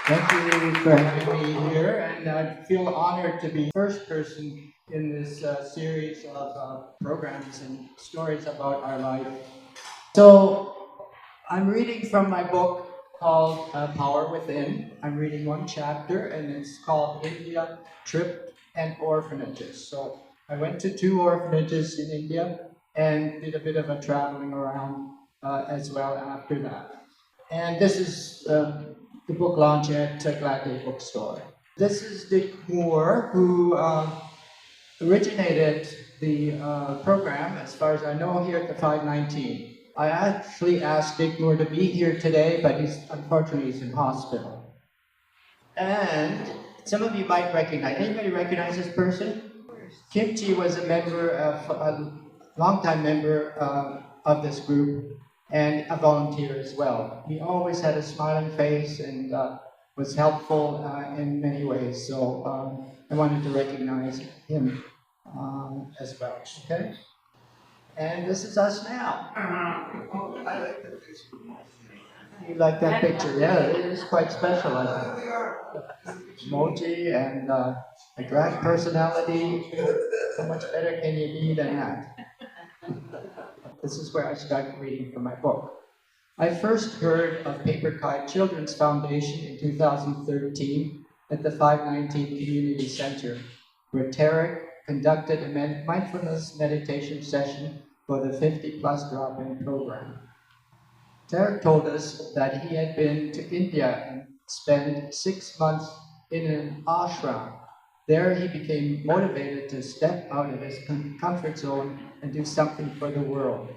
Thank you for having me here, and I feel honored to be the first person in this series of programs and stories about our life. So, I'm reading from my book called Power Within. I'm reading one chapter, and it's called India, Trip, and Orphanages. So, I went to two orphanages in India and did a bit of a traveling around as well after that. And this is the book launch at Glad Day Bookstore. This is Dick Moore, who originated the program, as far as I know, here at the 519. I actually asked Dick Moore to be here today, but unfortunately he's in hospital. And some of you might recognize. Anybody recognize this person? Kimchi was a member of a longtime member of this group and a volunteer as well. He always had a smiling face and was helpful in many ways. So I wanted to recognize him as well. Okay, and this is us now. You like that picture? Yeah, it is quite special. I think. Emoji and a drag personality. How much better can you be than that? This is where I started reading from my book. I first heard of Paper Kite Children's Foundation in 2013 at the 519 Community Center, where Tarek conducted a mindfulness meditation session for the 50 plus drop-in program. Tarek told us that he had been to India and spent 6 months in an ashram. There he became motivated to step out of his comfort zone and do something for the world.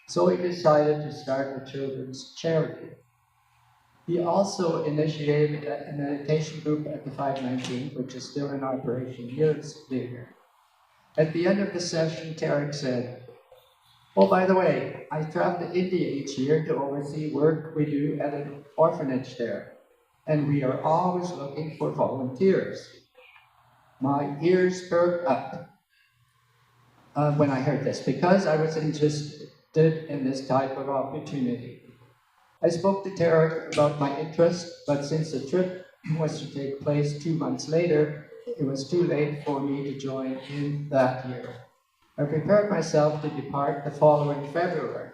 So he decided to start a children's charity. He also initiated a meditation group at the 519, which is still in operation years later. At the end of the session, Tarek said, "Oh, by the way, I travel to India each year to oversee work we do at an orphanage there, and we are always looking for volunteers." My ears perked up when I heard this, because I was interested in this type of opportunity. I spoke to Tarek about my interest, but since the trip was to take place 2 months later, it was too late for me to join in that year. I prepared myself to depart the following February.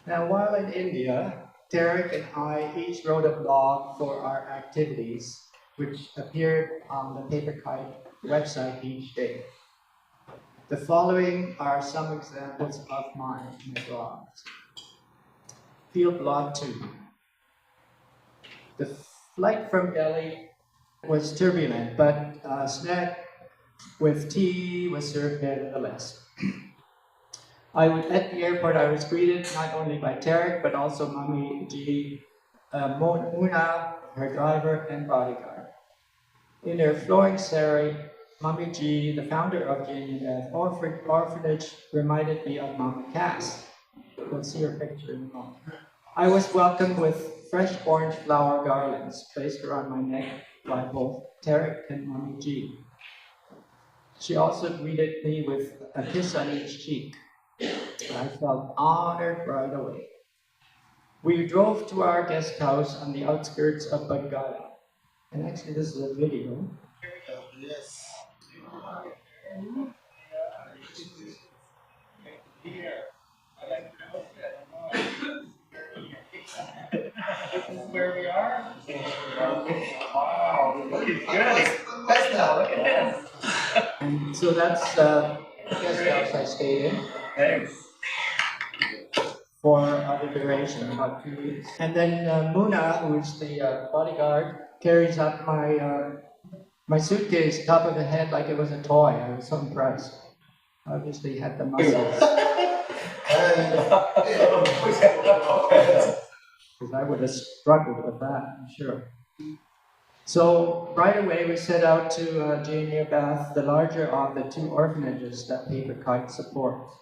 Now, while in India, Tarek and I each wrote a blog for our activities, which appeared on the Paper Kite website each day. The following are some examples of my blogs. Field Blog 2. The flight from Delhi was turbulent, but a snack with tea was served nevertheless. At the airport, I was greeted not only by Tarek, but also Mami G, Muna, her driver, and bodyguard. In her flowing sari, Mami G, the founder of Jane Orphanage, reminded me of Mama Cass. You'll see her picture in a moment. I was welcomed with fresh orange flower garlands placed around my neck by both Tarek and Mami G. She also greeted me with a kiss on each cheek. I felt honored right away. We drove to our guest house on the outskirts of Baghdad. And actually, this is a video. Yes. This is where we are. Wow, look at good. Look at this. And so that's the guest house I stayed in. Thanks. For the duration, about 2 weeks. And then Muna, who's the bodyguard, carries up my suitcase top of the head like it was a toy. I was so impressed. Obviously had the muscles. Because I would have struggled with that, I'm sure. So right away we set out to Jamia Bath, the larger of the two orphanages that Paper Kite supports.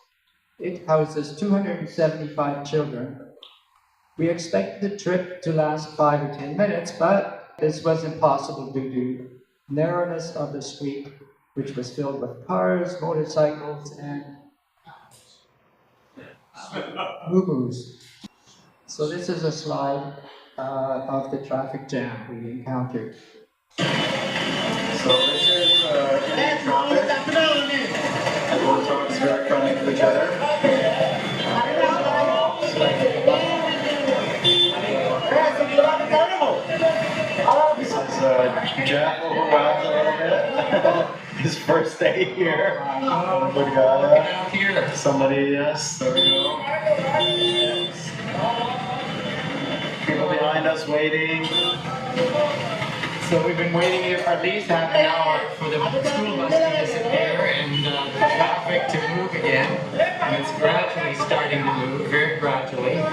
It houses 275 children. We expected the trip to last 5 or 10 minutes, but this was impossible due to narrowness of the street, which was filled with cars, motorcycles, and moo-moos. So this is a slide of the traffic jam we encountered. So this is traffic. Everyone talks very friendly to each other. This is Jeff overwhelmed a little bit. His first day here. Here. Somebody, yes, there we go. People behind us waiting. So we've been waiting here for at least half an hour for the school bus to disappear and the traffic to move again. And it's gradually starting to move, very gradually.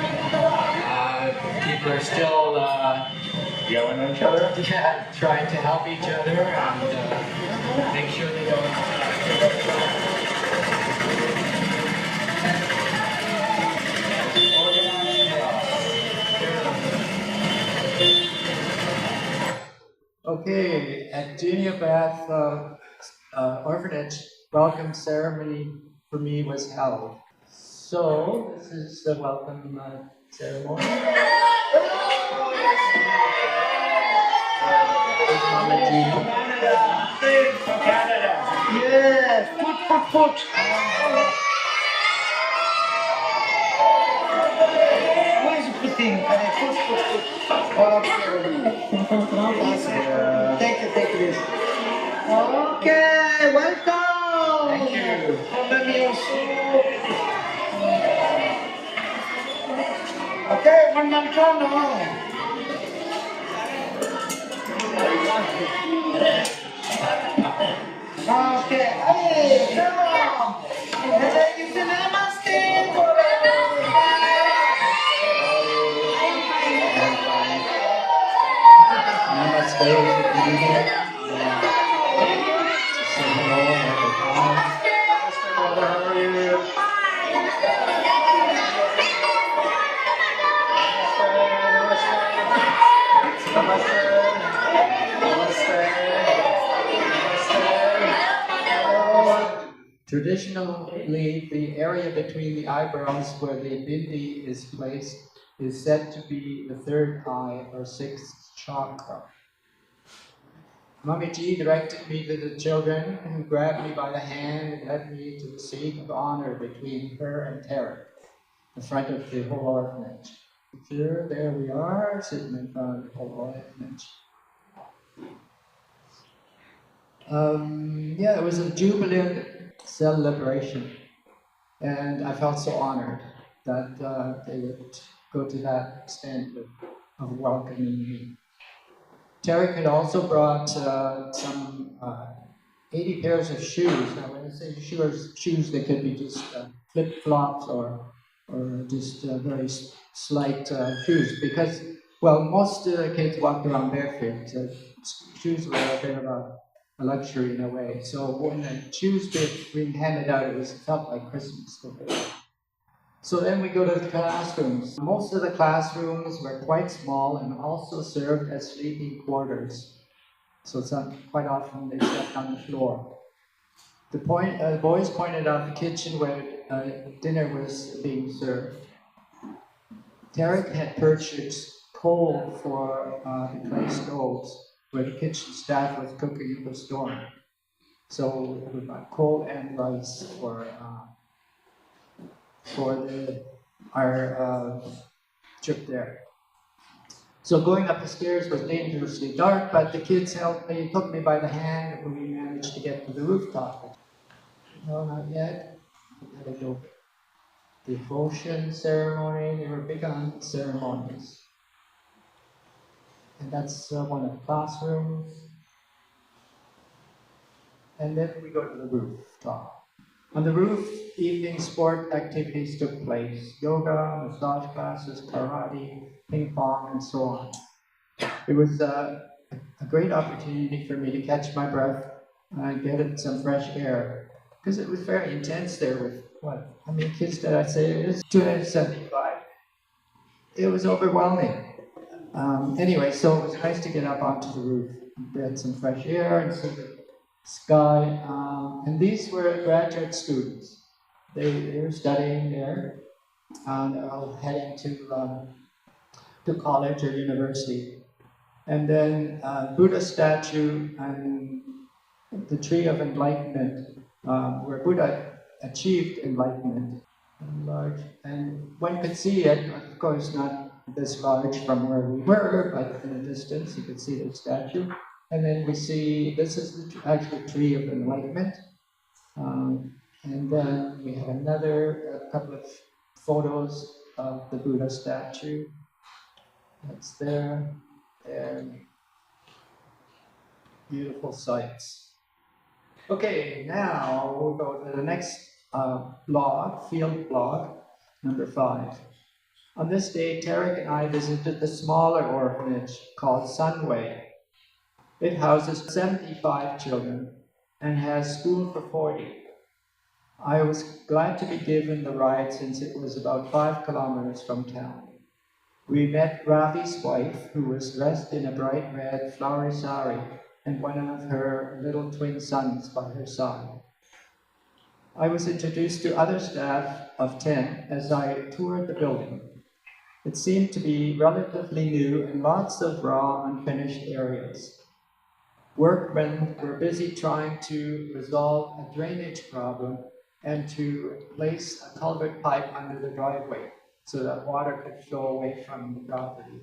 People are still Yelling at each other? yeah, trying to help each other and make sure they don't. Okay, at Genia Bath Orphanage, welcome ceremony for me was held. So this is the welcome ceremony. There's Mama G. From Canada. Yes, foot. Where's the pudding? Foot. Thank you. Okay, welcome. Thank you. Okay, one man turn now. Okay, hey, come on. You say namaste. Namaste. Good evening. Say hello. Brother, how are you? Traditionally, the area between the eyebrows where the bindi is placed is said to be the third eye or sixth chakra. Mamiji directed me to the children who grabbed me by the hand and led me to the seat of honor between her and Tarek, in front of the whole orphanage. Here, there we are, sitting in front of the whole orphanage. Yeah, it was a jubilant celebration, and I felt so honored that they would go to that extent of welcoming me. Tarek had also brought some 80 pairs of shoes. Now, when I say shoes, they could be just flip-flops or just very slight shoes, because, well, most kids walked around barefoot. Shoes were a bit of a luxury in a way. So when the shoes being handed out, it felt like Christmas. So then we go to the classrooms. Most of the classrooms were quite small and also served as sleeping quarters. So quite often they slept on the floor. The boys pointed out the kitchen where dinner was being served. Tarek had purchased coal for the clay stoves where the kitchen staff was cooking up a storm. So we got coal and rice for our trip there. So going up the stairs was dangerously dark, but the kids helped me, took me by the hand, and we managed to get to the rooftop. No, not yet. We had a little devotion ceremony. They were big on ceremonies. And that's one of the classrooms. And then we go to the rooftop. On the roof, evening sport activities took place. Yoga, massage classes, karate, ping pong, and so on. It was a great opportunity for me to catch my breath and get some fresh air. Because it was very intense there with, how many kids did I say it was? 275. It was overwhelming. Anyway, so it was nice to get up onto the roof, get some fresh air and see the sky. And these were graduate students. They were studying there, and they're all heading to to college or university. And then Buddha statue and the tree of enlightenment, where Buddha achieved enlightenment. Large, and one could see it, of course, not this large from where we were, but in a distance, you could see the statue. And then we see this is the actual tree of enlightenment. And then we have a couple of photos of the Buddha statue. That's there. And beautiful sights. Okay, now we'll go to the next field blog, number 5. On this day, Tarek and I visited the smaller orphanage called Sunway. It houses 75 children and has school for 40. I was glad to be given the ride since it was about 5 kilometers from town. We met Ravi's wife, who was dressed in a bright red flowery sari, and one of her little twin sons by her side. I was introduced to other staff of 10 as I toured the building. It seemed to be relatively new and lots of raw, unfinished areas. Workmen were busy trying to resolve a drainage problem and to place a culvert pipe under the driveway so that water could flow away from the property.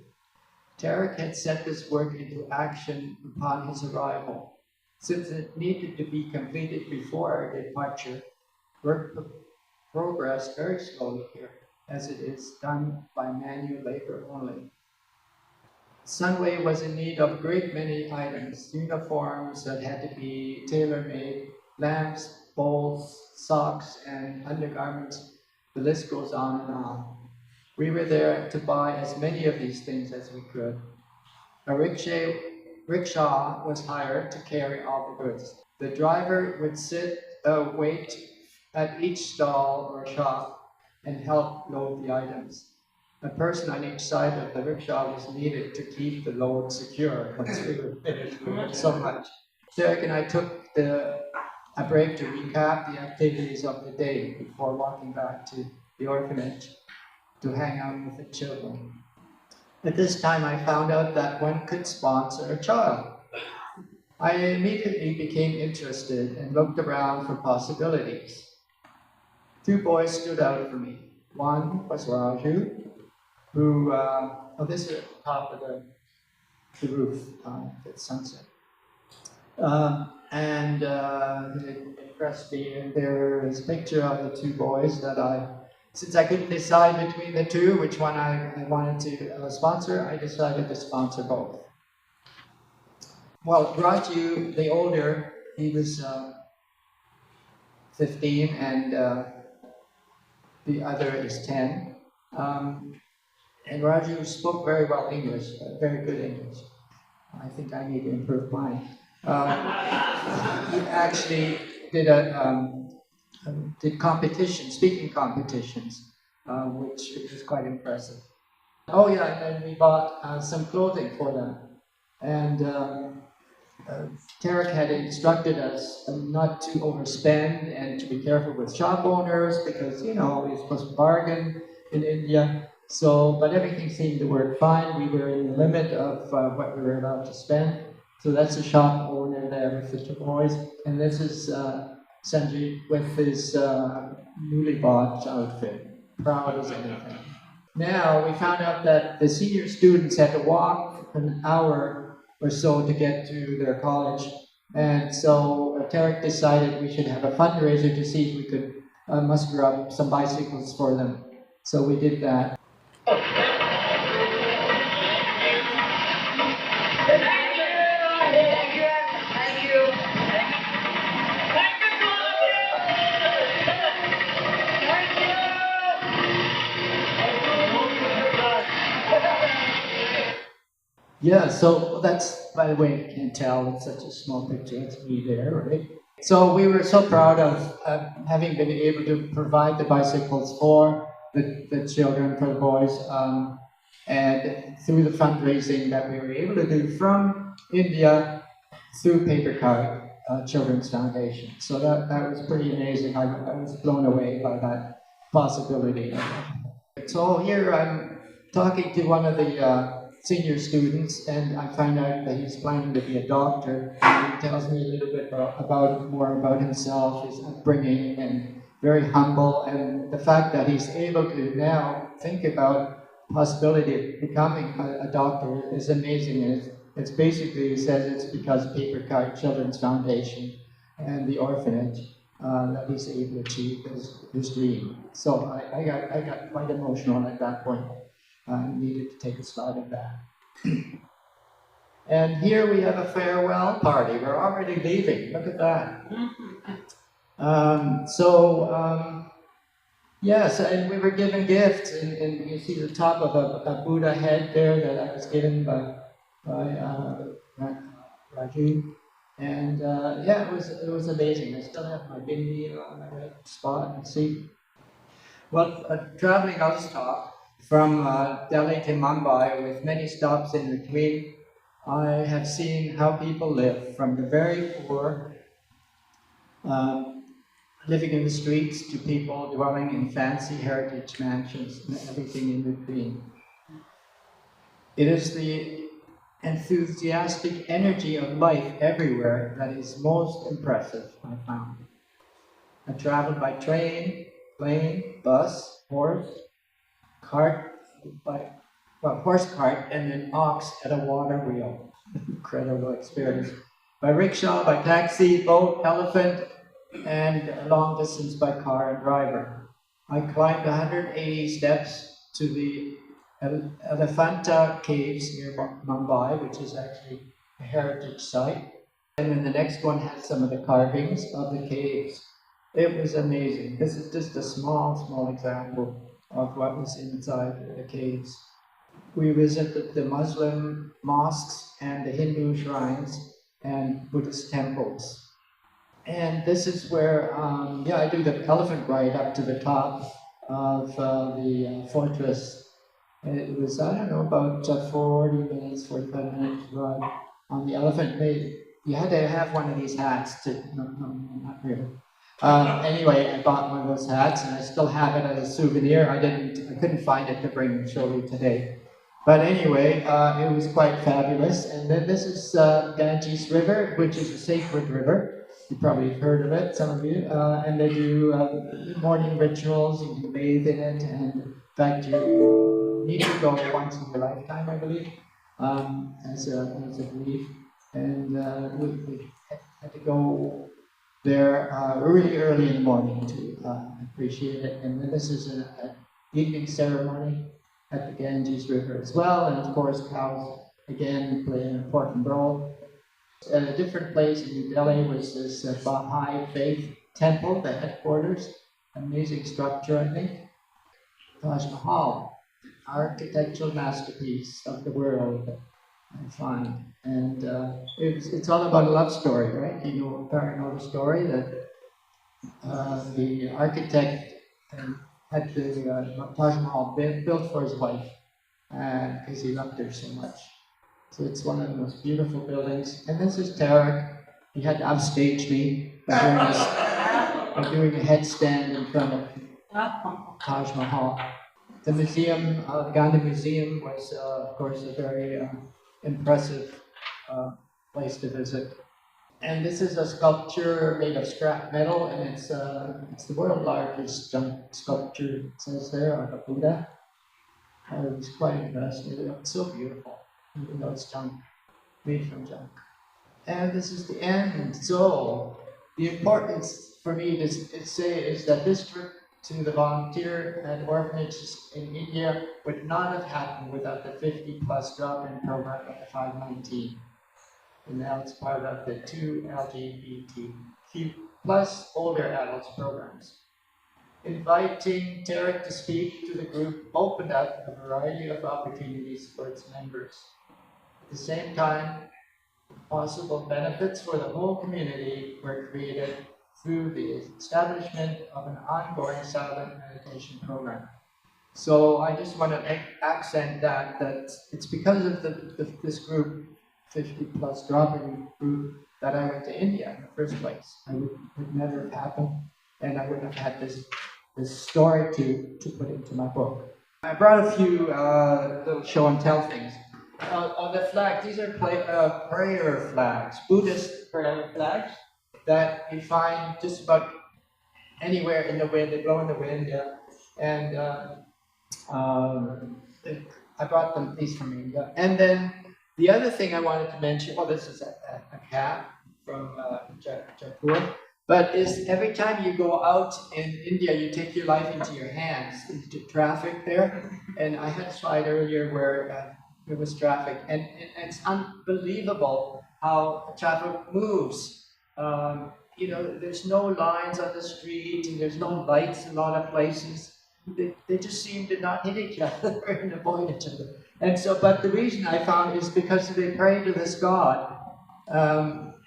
Tarek had set this work into action upon his arrival. Since it needed to be completed before our departure, work progressed very slowly here, as it is done by manual labor only. Sunway was in need of a great many items, uniforms that had to be tailor-made, lamps, bowls, socks, and undergarments. The list goes on and on. We were there to buy as many of these things as we could. A rickshaw was hired to carry all the goods. The driver would wait at each stall or shop and help load the items. A person on each side of the rickshaw was needed to keep the load secure once we were finished. We had so much. Derek and I took a break to recap the activities of the day before walking back to the orphanage to hang out with the children. At this time, I found out that one could sponsor a child. I immediately became interested and looked around for possibilities. 2 boys stood out for me. One was Raju, who, this is at the top of the roof at sunset. It impressed me, and there is a picture of the 2 boys that since I couldn't decide between the 2, which one I wanted to sponsor, I decided to sponsor both. Well, Raju, the older, he was 15, and the other is 10. And Raju spoke very well English, very good English. I think I need to improve mine. He actually did speaking competitions, which was quite impressive. Oh yeah, and then we bought some clothing for them. And Tarek had instructed us not to overspend and to be careful with shop owners because, you know, we're supposed to bargain in India. But everything seemed to work fine. We were in the limit of what we were allowed to spend. So that's the shop owner there with the 2 boys. And this is Sanjay with his newly bought outfit, proud as anything. Now we found out that the senior students had to walk an hour or so to get to their college. And so Tarek decided we should have a fundraiser to see if we could muster up some bicycles for them. So we did that. Yeah, so that's, by the way, you can't tell, it's such a small picture, it's me there, right? So we were so proud of having been able to provide the bicycles for the children, for the boys, and through the fundraising that we were able to do from India through Papercard Children's Foundation. So that was pretty amazing. I was blown away by that possibility. So here I'm talking to one of the senior students, and I find out that he's planning to be a doctor. And he tells me a little bit more about himself, his upbringing, and very humble. And the fact that he's able to now think about possibility of becoming a doctor is amazing. And it's basically, he says it's because of Paper Card Children's Foundation and the orphanage that he's able to achieve his dream. So I got quite emotional at that point. I needed to take a slide of that. And here we have a farewell party. We're already leaving. Look at that. Yes, and we were given gifts, and you see the top of a Buddha head there that I was given by Raju. And yeah, it was amazing. I still have my bindi on my right spot and seat. Well, traveling, I'll stop from Delhi to Mumbai with many stops in between. I have seen how people live, from the very poor, living in the streets, to people dwelling in fancy heritage mansions and everything in between. It is the enthusiastic energy of life everywhere that is most impressive, I found. I traveled by train, plane, bus, cart, horse cart, and an ox at a water wheel. Incredible experience. By rickshaw, by taxi, boat, elephant, and long distance by car and driver. I climbed 180 steps to the Elephanta Caves near Mumbai, which is actually a heritage site. And then the next one has some of the carvings of the caves. It was amazing. This is just a small example of what was inside the caves. We visited the Muslim mosques and the Hindu shrines and Buddhist temples. And this is where, I do the elephant ride up to the top of the fortress. It was, I don't know, about 40 minutes, 45 minutes ride on the elephant. You had to have one of these hats to, no, not really. Anyway, I bought one of those hats, and I still have it as a souvenir. I couldn't find it to bring and show you today. But anyway, it was quite fabulous. And then this is Ganges River, which is a sacred river. You probably have heard of it, some of you. And they do morning rituals. You can bathe in it, and in fact, you need to go once in your lifetime, I believe, as a belief. And we had to go there really early in the morning to appreciate it. And then this is an evening ceremony at the Ganges River as well. And of course, cows again play an important role. At a different place in New Delhi was this Baha'i Faith Temple, the headquarters. Amazing structure, I think. Taj Mahal, architectural masterpiece of the world, I find. And it's all about a love story, right? You know the story that the architect had the Taj Mahal built for his wife because he loved her so much. So it's one of the most beautiful buildings. And this is Tarek. He had to upstage me by doing a headstand in front of Taj Mahal. The museum, the Gandhi Museum, was of course a very impressive place to visit. And this is a sculpture made of scrap metal, and it's the world's largest junk sculpture. It says there of a Buddha. I was quite impressed. It looks so beautiful, even though it's junk, made from junk. And this is the end. So the importance for me to say is that this trip to the volunteer and orphanages in India would not have happened without the 50+ drop-in program of the 519. And now it's part of the 2 LGBTQ plus older adults programs. Inviting Tarek to speak to the group opened up a variety of opportunities for its members. At the same time, possible benefits for the whole community were created through the establishment of an ongoing silent meditation program. So I just want to accent that it's because of this group, 50+ dropping group, that I went to India in the first place. I would never have happened, and I wouldn't have had this story to put into my book. I brought a few little show and tell things. On the flag, these are prayer flags, Buddhist prayer flags that you find just about anywhere in the wind. They blow in the wind, yeah. And I brought them these from India. And then the other thing I wanted to mention, well, this is a cap from Jaipur, but is every time you go out in India, you take your life into your hands, into traffic there. And I had a slide earlier where there was traffic, and it's unbelievable how traffic moves. There's no lines on the street, and there's no lights in a lot of places. They just seem to not hit each other and avoid each other. And so, but the reason I found is because they pray to this God,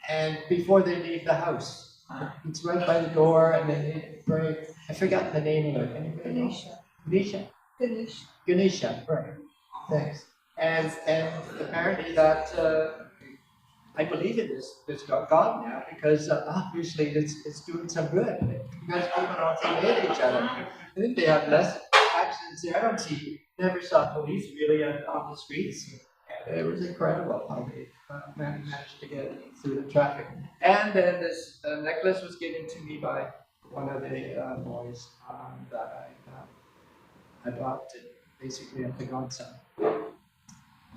and before they leave the house. It's right by the door, and they pray. I forgot the name of it. Anybody know? Ganesha. Ganesha. Right. Thanks. And apparently that I believe in this God now, because obviously it's doing some good. Because people don't seem to hit each other. I think they have less accidents there. Never saw police really on the streets. It was incredible how they managed to get through the traffic. And then this necklace was given to me by one of the boys that I adopted, basically at the godson.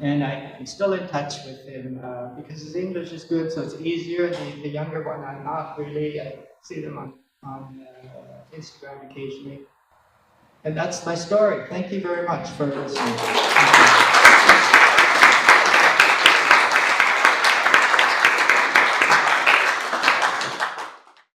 And I'm still in touch with him because his English is good, so it's easier. The younger one, I'm not really. I see them on Instagram occasionally. And that's my story. Thank you very much for listening.